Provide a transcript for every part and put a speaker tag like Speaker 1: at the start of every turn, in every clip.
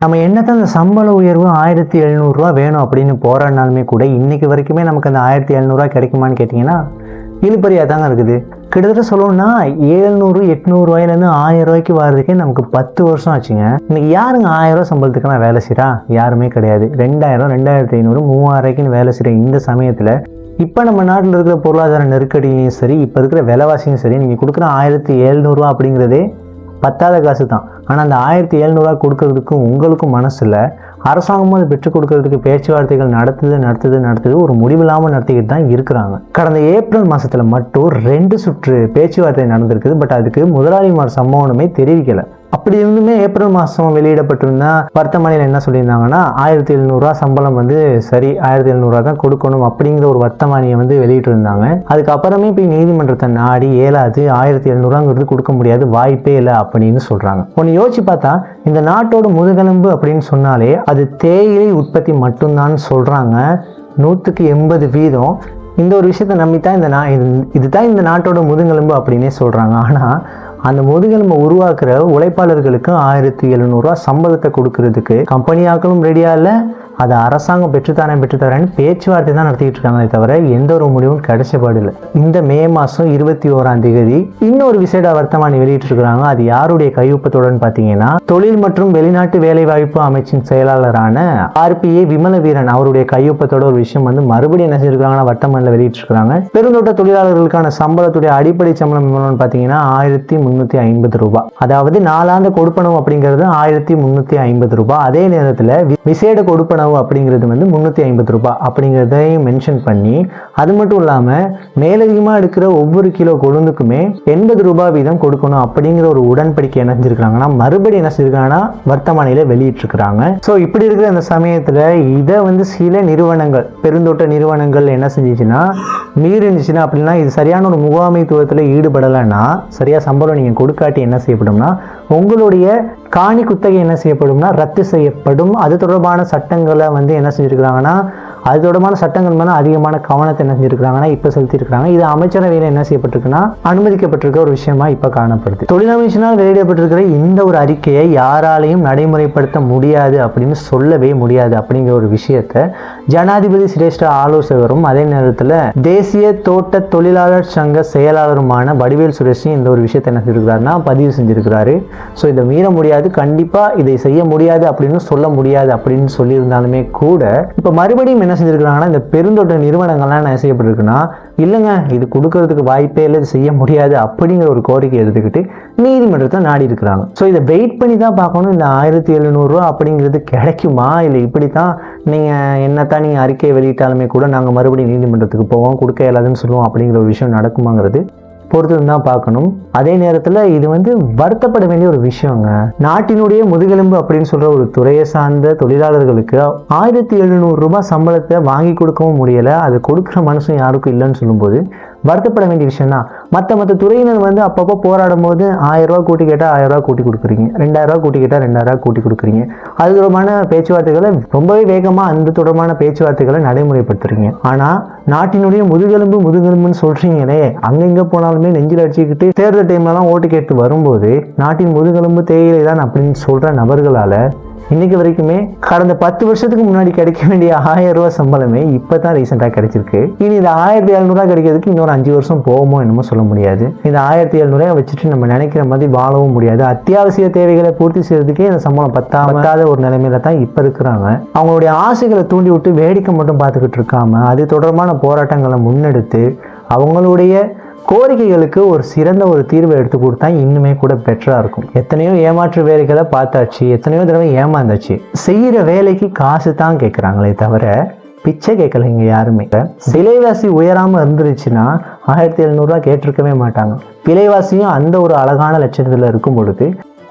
Speaker 1: நம்ம என்னத்தான் அந்த சம்பள உயர்வு 1700 வேணும் அப்படின்னு போராடினாலுமே கூட இன்னைக்கு வரைக்குமே நமக்கு அந்த 1700 கிடைக்குமான்னு கேட்டிங்கன்னா இழுபறியாக தாங்க இருக்குது. கிட்டத்தட்ட சொல்லணும்னா 700 800 1000 வர்றதுக்கே நமக்கு 10 வருஷம் ஆச்சுங்க. இன்னைக்கு யாருங்க 1000 சம்பளத்துக்கு நான் வேலை செய்கிறா? யாருமே கிடையாது. 2000 2500 3000 வேலை செய்கிற இந்த சமயத்தில் இப்போ நம்ம நாட்டில் இருக்கிற பொருளாதார நெருக்கடியும் சரி, இப்போ இருக்கிற விலைவாசியும் சரி, நீங்கள் கொடுக்குற 1700 அப்படிங்கிறதே பத்தாத காசு தான். ஆனால் அந்த 1700 கொடுக்கறதுக்கும் உங்களுக்கும் மனசு இல்லை. அரசாங்கமும் அதை பெற்றுக் கொடுக்கறதுக்கு பேச்சுவார்த்தைகள் நடத்துது ஒரு முடிவில்லாமல் நடத்திக்கிட்டு தான் இருக்கிறாங்க. கடந்த ஏப்ரல் மாதத்தில் மட்டும் 2 சுற்று பேச்சுவார்த்தை நடந்திருக்குது. பட் அதுக்கு முதலாளிமார் சம்பவமே தெரிவிக்கலை. அப்படி இருந்துமே ஏப்ரல் மாதம் வெளியிடப்பட்டிருந்தா வர்த்தமானியில் என்ன சொல்லியிருந்தாங்கன்னா 1700 சம்பளம் சரி 1700 தான் கொடுக்கணும் அப்படிங்கிற ஒரு வர்த்தமானியை வெளியிட்டு இருந்தாங்க. அதுக்கப்புறமே போய் நீதிமன்றத்தை நாடி ஏலாது 1700 கொடுக்க முடியாது, வாய்ப்பே இல்லை அப்படின்னு சொல்றாங்க. ஒன்று யோசிச்சு பார்த்தா இந்த நாட்டோட முதுகெலும்பு அப்படின்னு சொன்னாலே அது தேயிலை உற்பத்தி மட்டும்தான் சொல்றாங்க. 100% இந்த ஒரு விஷயத்தை நம்பித்தான் இதுதான் இந்த நாட்டோட முதுகெலும்பு அப்படின்னே சொல்றாங்க. ஆனால் அந்த முதுகெலும்பை உருவாக்குற உழைப்பாளர்களுக்கு 1700 சம்பளத்தை கொடுக்கறதுக்கு கம்பெனியாக்களும் ரெடியா இல்லை. அதை அரசாங்கம் பெற்றுத்தரேன்னு பேச்சுவார்த்தை தான் நடத்திட்டு இருக்காங்களே தவிர எந்த ஒரு முடிவும் கிடைச்சபாடு இல்லை. இந்த மே மாதம் 21 இன்னொரு விசேட வர்த்தமானி வெளியிட்டிருக்கிறாங்க. அது யாருடைய கையொப்பத்துடன் பார்த்தீங்கன்னா தொழில் மற்றும் வெளிநாட்டு வேலைவாய்ப்பு அமைச்சின் செயலாளரான RPA விமலவீரன் அவருடைய கையொப்பத்தோட ஒரு விஷயம் மறுபடியும் என்ன செஞ்சிருக்காங்கன்னா வர்த்தமானியில் வெளியிட்டிருக்கிறாங்க. பெருந்தோட்ட தொழிலாளர்களுக்கான சம்பளத்துடைய அடிப்படை சம்பளம் எவ்வளோன்னு பார்த்தீங்கன்னா 1350 ரூபாய். அதாவது 4 ஆண்டு கொடுப்பனவு அப்படிங்கிறது 1350 ரூபாய். அதே நேரத்தில் விசேட கொடுப்பனவு அப்படிங்கிறது 350 ரூபாய் அப்படிங்கிறதையும் மென்ஷன் பண்ணி, அது மட்டும் இல்லாமல் மேலதிகமாக எடுக்கிற ஒவ்வொரு கிலோ கொழுந்துக்குமே 80 ரூபாய் வீதம் கொடுக்கணும் அப்படிங்கிற ஒரு உடன்படிக்கை என்ன செஞ்சிருக்காங்கன்னா மறுபடியும் என்ன செஞ்சிருக்காங்கன்னா வர்த்தமானியில வெளியிட்டிருக்கிறாங்க. ஸோ இப்படி இருக்கிற அந்த சமயத்தில் இதை சில நிறுவனங்கள், பெருந்தோட்ட நிறுவனங்கள் என்ன செஞ்சிச்சுன்னா மீறிச்சுன்னா அப்படின்னா இது சரியான ஒரு முகாமைத்துவத்தில் ஈடுபடலைன்னா, சரியா சம்பளம் நீங்கள் கொடுக்காட்டி என்ன செய்யப்படும்னா உங்களுடைய காணி குத்தகை என்ன செய்யப்படும்னா ரத்து செய்யப்படும். அது தொடர்பான சட்டங்களை என்ன செஞ்சிருக்கிறாங்கன்னா அது தொடர்பான சட்டங்கள் மேலே அதிகமான கவனத்தை என்ன செஞ்சிருக்கிறாங்கன்னா இப்போ செலுத்தியிருக்கிறாங்க. இது அமைச்சரவையில் என்ன செய்யப்பட்டிருக்குன்னா அனுமதிக்கப்பட்டிருக்க ஒரு விஷயமா இப்போ காணப்படுது. தொழிலமைச்சினால் வெளியிடப்பட்டிருக்கிற இந்த ஒரு அறிக்கையை யாராலையும் நடைமுறைப்படுத்த முடியாது அப்படின்னு சொல்லவே முடியாது அப்படிங்கிற ஒரு விஷயத்தை ஜனாதிபதி சிரேஷ்ட ஆலோசகரும் அதே நேரத்தில் தேசிய தோட்ட தொழிலாளர் சங்க செயலாளருமான வடிவேல் சுரேஷ் இந்த ஒரு விஷயத்தை என்ன செஞ்சிருக்கிறாருன்னா பதிவு செஞ்சிருக்கிறாரு. ஸோ இதை மீற முடியாது, கண்டிப்பாக இதை செய்ய முடியாது அப்படின்னு சொல்ல முடியாது அப்படின்னு சொல்லியிருந்தாலுமே கூட இப்போ மறுபடியும் என்ன செஞ்சிருக்கிறாங்கன்னா இந்த பெருந்தோட்ட நிறுவனங்கள்லாம் என்ன செய்யப்பட்டிருக்குன்னா இல்லைங்க இது கொடுக்கறதுக்கு வாய்ப்பே இல்லை, இது செய்ய முடியாது அப்படிங்கிற ஒரு கோரிக்கை எடுத்துக்கிட்டு நீதிமன்றத்தை நாடி இருக்கிறாங்க. ஸோ இதை வெயிட் பண்ணி தான் பார்க்கணும் இந்த 1700 அப்படிங்கிறது கிடைக்குமா, இல்லை இப்படித்தான் நீங்கள் என்னத்தான் நீங்கள் அறிக்கையை வெளியிட்டாலுமே கூட நாங்கள் மறுபடியும் நீதிமன்றத்துக்கு போவோம் கொடுக்க இயலாதுன்னு சொல்லுவோம் அப்படிங்கிற ஒரு விஷயம் நடக்குமாங்கிறது பொறுத்து தான் பார்க்கணும். அதே நேரத்தில் இது வருத்தப்பட வேண்டிய ஒரு விஷயங்க. நாட்டினுடைய முதுகெலும்பு அப்படின்னு சொல்ற ஒரு துறையை சார்ந்த தொழிலாளர்களுக்கு 1700 ரூபாய் சம்பளத்தை வாங்கி கொடுக்கவும் முடியலை. அது கொடுக்குற மனசும் யாருக்கும் இல்லைன்னு சொல்லும்போது வருத்தப்பட வேண்டிய விஷயம் தான். மற்ற துறையினர் அப்பப்போ போராடும் போது 1000 ரூபா கூட்டி கேட்டால் 1000 ரூபா கூட்டி கொடுக்குறீங்க, 2000 ரூபா கூட்டி கேட்டால் 2000 ரூபா கூட்டி கொடுக்குறீங்க. அது தொடர்பான பேச்சுவார்த்தைகளை ரொம்பவே வேகமாக அந்த தொடர்பான பேச்சுவார்த்தைகளை நடைமுறைப்படுத்துறீங்க. ஆனால் நாட்டினுடைய முதுகெலும்புன்னு சொல்றீங்களே, அங்கெங்கே போனாலுமே நெஞ்சில் அடிச்சுக்கிட்டு தேர்தல் டைம்லலாம் ஓட்டு கேட்டு வரும்போது நாட்டின் முதுகெலும்பு தேயிலை தான் அப்படின்னு சொல்கிற நபர்களால் இன்னைக்கு வரைக்குமே கடந்த 10 வருஷத்துக்கு முன்னாடி கிடைக்க வேண்டிய 1000 ரூபாய் சம்பளமே இப்போ தான் ரீசெண்டாக கிடைச்சிருக்கு. இனி இந்த 1700 கிடைக்கிறதுக்கு இன்னொரு 5 வருஷம் போகுமோ என்னமோ சொல்ல முடியாது. இந்த 1700 வச்சுட்டு நம்ம நினைக்கிற மாதிரி வாழவும் முடியாது. அத்தியாவசிய தேவைகளை பூர்த்தி செய்யறதுக்கே இந்த சம்பளம் பத்தாத ஒரு நிலைமையில தான் இப்போ இருக்கிறாங்க. அவங்களுடைய ஆசைகளை தூண்டி விட்டு வேடிக்கை மட்டும் பார்த்துக்கிட்டு இருக்காம அது தொடர்பான போராட்டங்களை முன்னெடுத்து அவங்களுடைய கோரிக்கைகளுக்கு ஒரு சிறந்த ஒரு தீர்வை எடுத்து கொடுத்தா இன்னுமே கூட பெட்டரா இருக்கும். எத்தனையோ ஏமாற்று வேலைகளை பார்த்தாச்சு, எத்தனையோ தடவை ஏமாந்தாச்சு. செய்யற வேலைக்கு காசு தான் கேட்குறாங்களே தவிர பிச்சை கேட்கலைங்க யாருமே. விலைவாசி உயராம இருந்துருச்சுன்னா 1700 கேட்டிருக்கவே மாட்டாங்க. விலைவாசியும் அந்த ஒரு அழகான லட்சணத்துல இருக்கும் பொழுது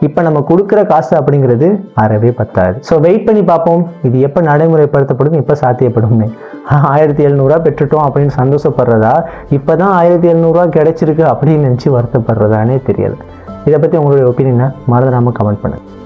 Speaker 1: இப்போ நம்ம கொடுக்குற காசு அப்படிங்கிறது அறவே பத்தாது. ஸோ வெயிட் பண்ணி பார்ப்போம் இது எப்போ நடைமுறைப்படுத்தப்படும், எப்போ சாத்தியப்படும்னு. 1700 பெற்றுட்டோம் அப்படின்னு சந்தோஷப்படுறதா, இப்போ தான் 1700 கிடைச்சிருக்கு அப்படின்னு நினச்சி வருத்தப்படுறதானே தெரியாது. இதை பற்றி உங்களுடைய ஒப்பீனியனை மறந்துடாமல் கமெண்ட் பண்ணுங்கள்.